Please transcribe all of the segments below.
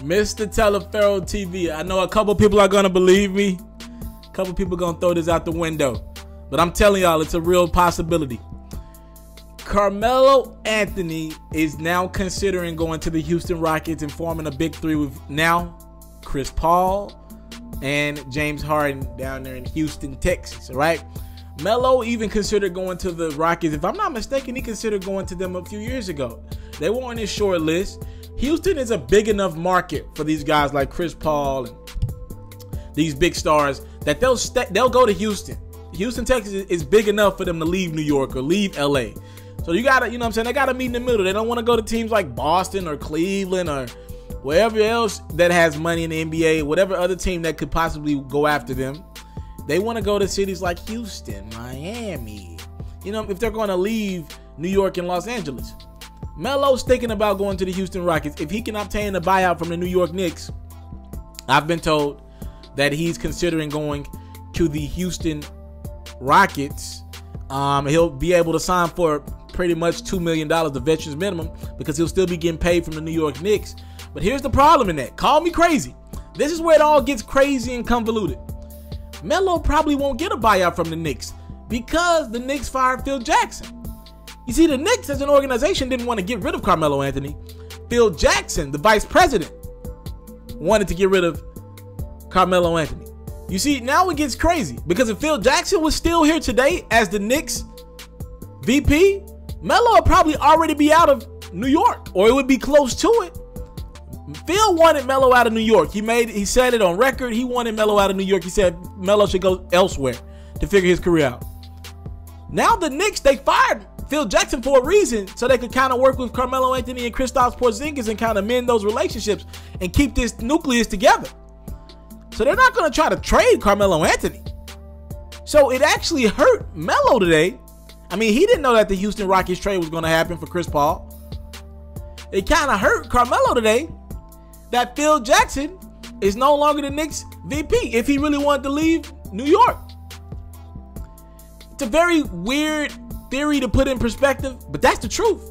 Mr. Taliaferro TV. I know a couple people are going to believe me. A couple people going to throw this out the window. But I'm telling y'all, it's a real possibility. Carmelo Anthony is now considering going to the Houston Rockets and forming a big three with now Chris Paul and James Harden down there in Houston, Texas. All right. Melo even considered going to the Rockets. If I'm not mistaken, he considered going to them a few years ago. They were on his short list. Houston is a big enough market for these guys like Chris Paul and these big stars that they'll go to Houston. Houston, Texas is big enough for them to leave New York or leave LA. So you gotta, you know what I'm saying? They gotta meet in the middle. They don't want to go to teams like Boston or Cleveland or wherever else that has money in the NBA, whatever other team that could possibly go after them. They want to go to cities like Houston, Miami. You know, if they're going to leave New York and Los Angeles. Melo's thinking about going to the Houston Rockets. If he can obtain a buyout from the New York Knicks, I've been told that he's considering going to the Houston Rockets. He'll be able to sign for pretty much $2 million, the veterans minimum, because he'll still be getting paid from the New York Knicks. But here's the problem in that. Call me crazy. This is where it all gets crazy and convoluted. Melo probably won't get a buyout from the Knicks because the Knicks fired Phil Jackson. You see, the Knicks as an organization didn't want to get rid of Carmelo Anthony. Phil Jackson, the vice president, wanted to get rid of Carmelo Anthony. You see, now it gets crazy because if Phil Jackson was still here today as the Knicks VP, Melo would probably already be out of New York, or it would be close to it. Phil wanted Melo out of New York. He said it on record. He wanted Melo out of New York. He said Melo should go elsewhere to figure his career out. Now the Knicks, they fired Phil Jackson for a reason, so they could kind of work with Carmelo Anthony and Kristaps Porzingis and kind of mend those relationships and keep this nucleus together. So they're not going to try to trade Carmelo Anthony. So it actually hurt Melo today. I mean, he didn't know that the Houston Rockets trade was going to happen for Chris Paul. It kind of hurt Carmelo today that Phil Jackson is no longer the Knicks VP if he really wanted to leave New York. It's a very weird theory to put in perspective, but that's the truth.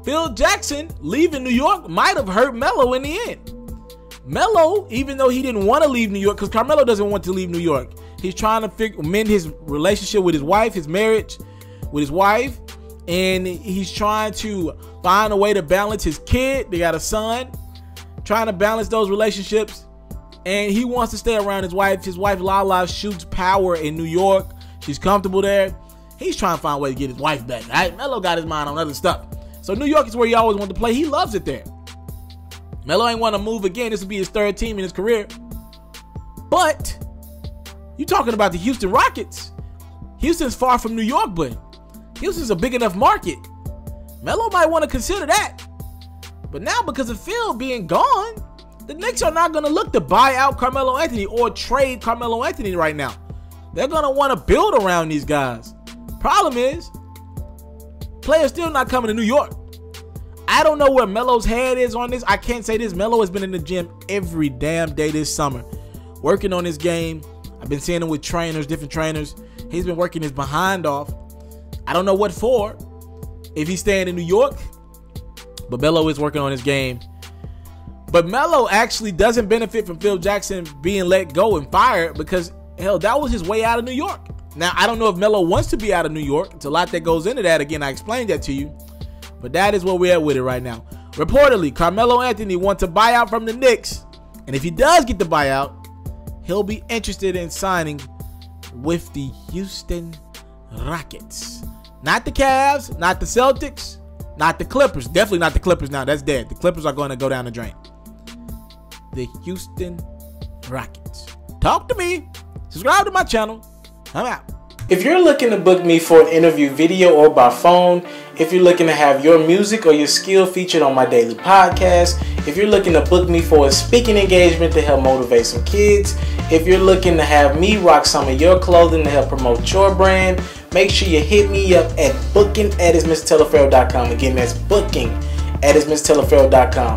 Phil Jackson leaving New York might have hurt Melo in the end. Melo, even though he didn't want to leave New York, because Carmelo doesn't want to leave New York, he's trying to mend his relationship with his wife, his marriage with his wife, and he's trying to find a way to balance his kid. They got a son. Trying to balance those relationships, and he wants to stay around his wife. His wife Lala shoots power in New York. She's comfortable there. He's trying to find a way to get his wife back. Right? Melo got his mind on other stuff. So New York is where he always wanted to play. He loves it there. Melo ain't want to move again. This will be his third team in his career. But you talking about the Houston Rockets. Houston's far from New York, but Houston's a big enough market. Melo might want to consider that. But now, because of Phil being gone, the Knicks are not going to look to buy out Carmelo Anthony or trade Carmelo Anthony right now. They're going to want to build around these guys. Problem is, players still not coming to New York. I don't know where Melo's head is on this. I can't say this. Melo has been in the gym every damn day this summer, working on his game. I've been seeing him with trainers, different trainers. He's been working his behind off. I don't know what for. If he's staying in New York, but Melo is working on his game. But Melo actually doesn't benefit from Phil Jackson being let go and fired because, hell, that was his way out of New York. Now, I don't know if Melo wants to be out of New York. It's a lot that goes into that. Again, I explained that to you. But that is where we're at with it right now. Reportedly, Carmelo Anthony wants a buyout from the Knicks. And if he does get the buyout, he'll be interested in signing with the Houston Rockets. Not the Cavs, not the Celtics, not the Clippers. Definitely not the Clippers now. That's dead. The Clippers are going to go down the drain. The Houston Rockets. Talk to me. Subscribe to my channel. I'm out. If you're looking to book me for an interview video or by phone, if you're looking to have your music or your skill featured on my daily podcast, if you're looking to book me for a speaking engagement to help motivate some kids, if you're looking to have me rock some of your clothing to help promote your brand, make sure you hit me up at booking@itsmrtaliaferro.com. Again, that's booking@itsmrtaliaferro.com.